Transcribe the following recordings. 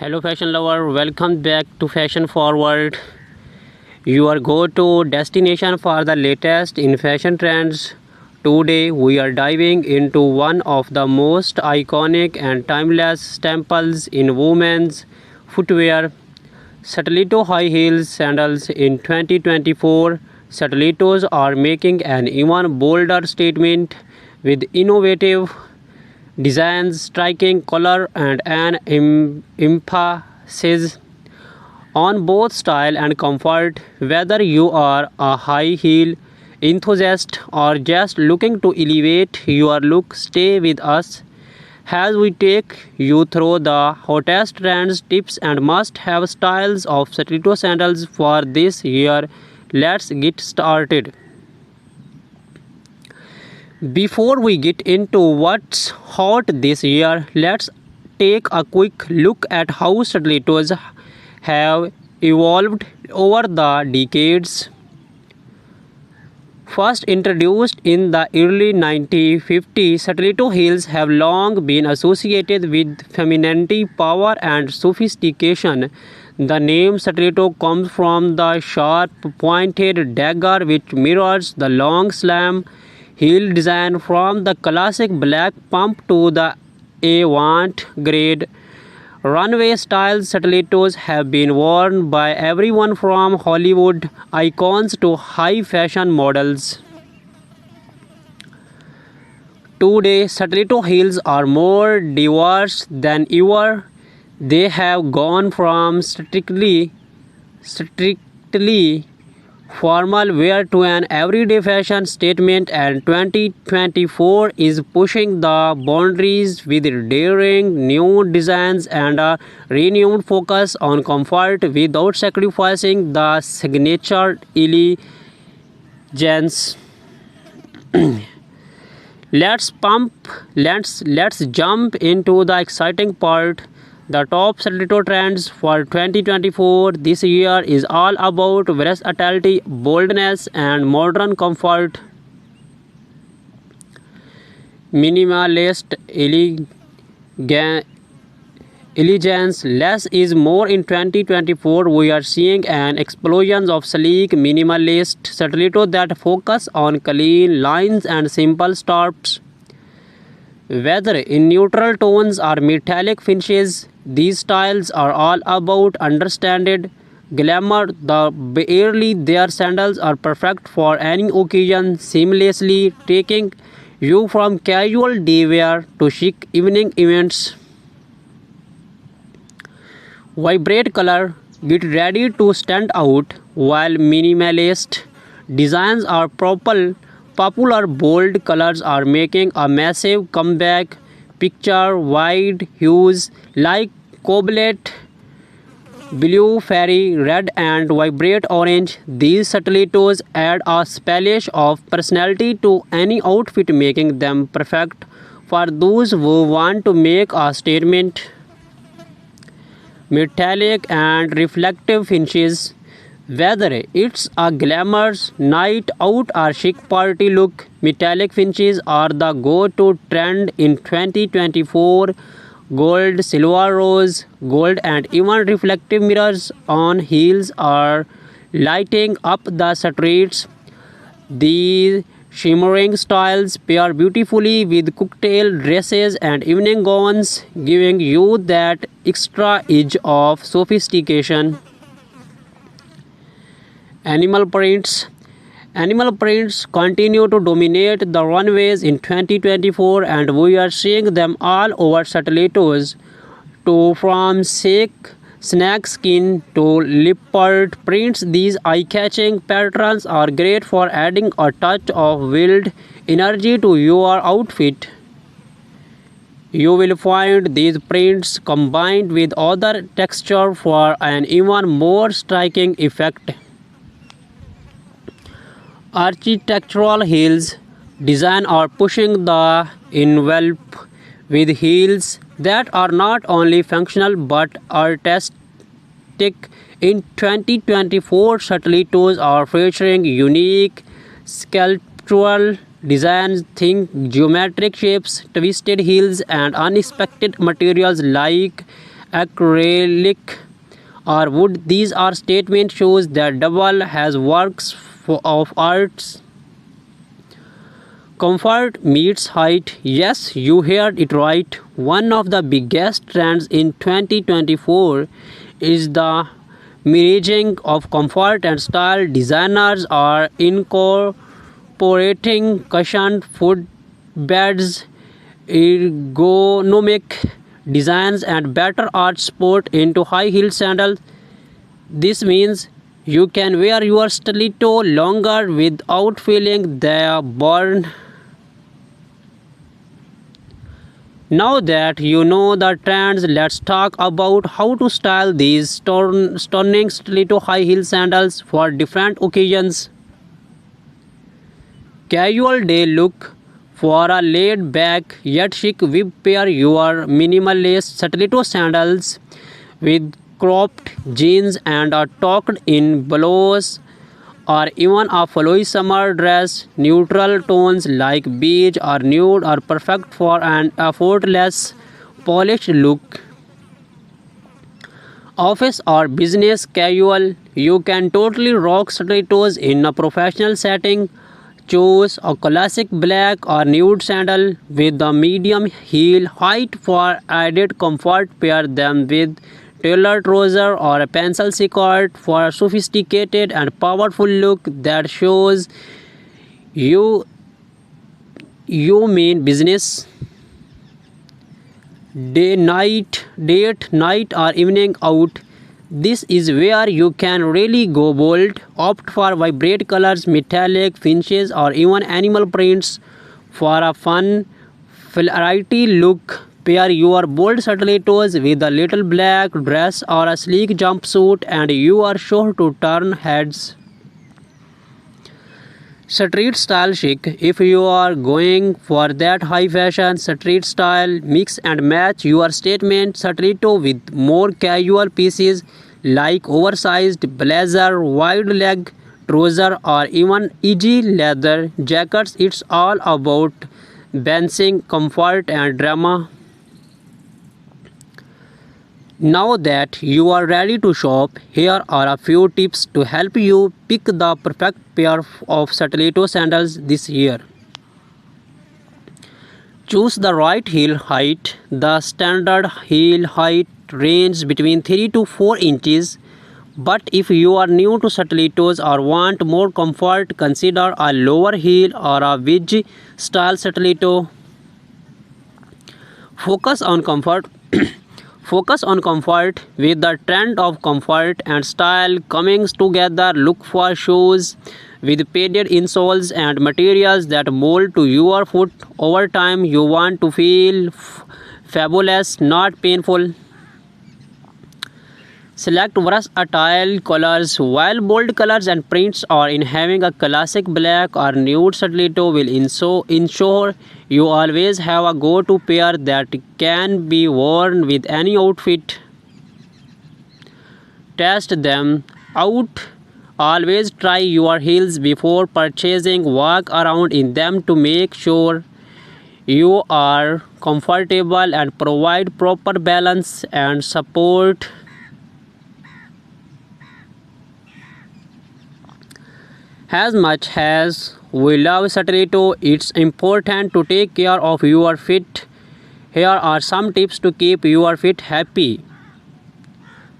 Hello fashion lover, welcome back to Fashion Forward, your go-to destination for the latest in fashion trends. Today we are diving into one of the most iconic and timeless staples in women's footwear, Stiletto high heels sandals. In 2024, stilettos are making an even bolder statement with innovative designs, striking color, and an emphasis on both style and comfort. Whether you are a high heel enthusiast or just looking to elevate your look, stay with us as we take you through the hottest trends, tips, and must have styles of stiletto sandals for this year. Let's get started. Before we get into what's hot this year, let's take a quick look at how stilettos have evolved over the decades. First introduced in the early 1950s, stiletto heels have long been associated with femininity, power, and sophistication. The name stiletto comes from the sharp, pointed dagger which mirrors the long slam heel design from the classic black pump to the avant-garde runway style. Stilettos have been worn by everyone from Hollywood icons to high fashion models. Today, stiletto heels are more diverse than ever. They have gone from strictly formal wear to an everyday fashion statement, and 2024 is pushing the boundaries with daring new designs and a renewed focus on comfort without sacrificing the signature elegance. Let's jump into the exciting part. The top stiletto trends for 2024 this year is all about versatility, boldness, and modern comfort. Minimalist elegance, less is more. In 2024, we are seeing an explosion of sleek minimalist stiletto that focus on clean lines and simple stops. Whether in neutral tones or metallic finishes, these styles are all about understated glamour. The barely their sandals are perfect for any occasion, seamlessly taking you from casual day wear to chic evening events. Vibrant color, get ready to stand out. While minimalist designs are popular, bold colors are making a massive comeback. Picture wide hues like cobalt blue, fairy red, and vibrant orange. These stilettos add a splash of personality to any outfit, making them perfect for those who want to make a statement. Metallic and reflective finishes. Whether it's a glamorous night out or chic party look, metallic finishes are the go-to trend in 2024. Gold, silver, rose, gold, and even reflective mirrors on heels are lighting up the streets. These shimmering styles pair beautifully with cocktail dresses and evening gowns, giving you that extra edge of sophistication. Animal prints. Animal prints continue to dominate the runways in 2024, and we are seeing them all over stilettos, to from snake skin to leopard prints. These eye-catching patterns are great for adding a touch of wild energy to your outfit. You will find these prints combined with other texture for an even more striking effect. Architectural heels design are pushing the envelope with heels that are not only functional but artistic. In 2024, stilettos are featuring unique sculptural designs. Think geometric shapes, twisted heels, and unexpected materials like acrylic or wood. These are statement shows that double has works of arts. Comfort meets height. Yes, you heard it right. One of the biggest trends in 2024 is the merging of comfort and style. Designers are incorporating cushioned footbeds, ergonomic designs, and better art support into high-heeled sandals. This means you can wear your stiletto longer without feeling the burn. Now that you know the trends, let's talk about how to style these stunning stiletto high heel sandals for different occasions. Casual day look. For a laid back yet chic whip, pair your minimalist stiletto sandals with cropped jeans and a tucked in blouse or even a flowy summer dress. Neutral tones like beige or nude are perfect for an effortless polished look. Office or business casual, you can totally rock stilettos in a professional setting. Choose a classic black or nude sandal with a medium heel height for added comfort. Pair them with tailored trouser or a pencil skirt for a sophisticated and powerful look that shows you you mean business. Date night or evening out, this is where you can really go bold. Opt for vibrant colors, metallic finishes, or even animal prints for a fun variety look. Pair your bold stilettos with a little black dress or a sleek jumpsuit and you are sure to turn heads. Street style chic. If you are going for that high fashion street style, mix and match your statement stiletto with more casual pieces like oversized blazer, wide leg trouser, or even easy leather jackets. It's all about balancing comfort and drama. Now that you are ready to shop, here are a few tips to help you pick the perfect pair of stiletto sandals this year. Choose the right heel height. The standard heel height ranges between 3 to 4 inches. But if you are new to stilettos or want more comfort, consider a lower heel or a wedge style stiletto. Focus on comfort. Focus on comfort. With the trend of comfort and style coming together, look for shoes with padded insoles and materials that mold to your foot. Over time, you want to feel fabulous, not painful. Select versatile colors. While bold colors and prints are in, having a classic black or nude stiletto will ensure you always have a go-to pair that can be worn with any outfit. Test them out. Always try your heels before purchasing. Walk around in them to make sure you are comfortable and provide proper balance and support. As much as we love stiletto, it's important to take care of your feet. Here are some tips to keep your feet happy.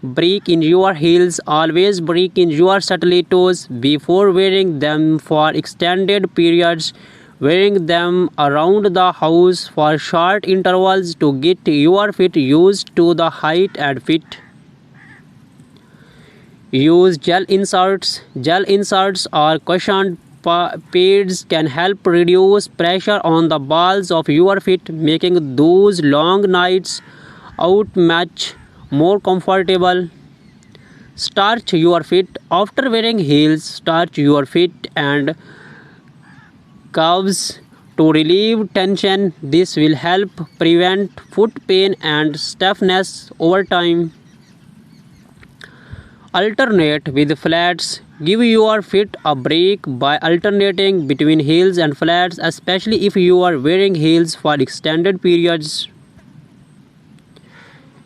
Break in your heels. Always break in your stilettos before wearing them for extended periods. Wearing them around the house for short intervals to get your feet used to the height and fit. Use gel inserts. Gel inserts or cushioned pads can help reduce pressure on the balls of your feet, making those long nights out much more comfortable. Starch your feet. After wearing heels, starch your feet and calves to relieve tension. This will help prevent foot pain and stiffness over time. Alternate with flats. Give your feet a break by alternating between heels and flats, especially if you are wearing heels for extended periods.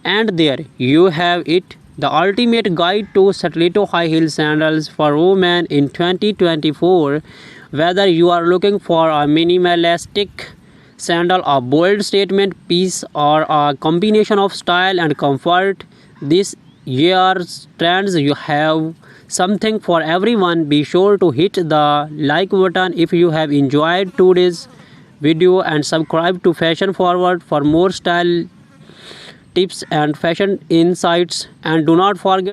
And there you have it, the ultimate guide to stiletto high heel sandals for women in 2024. Whether you are looking for a minimalistic sandal, a bold statement piece, or a combination of style and comfort, this year's trends you have something for everyone. Be sure to hit the like button if you have enjoyed today's video and subscribe to Fashion Forward for more style tips and fashion insights, and do not forget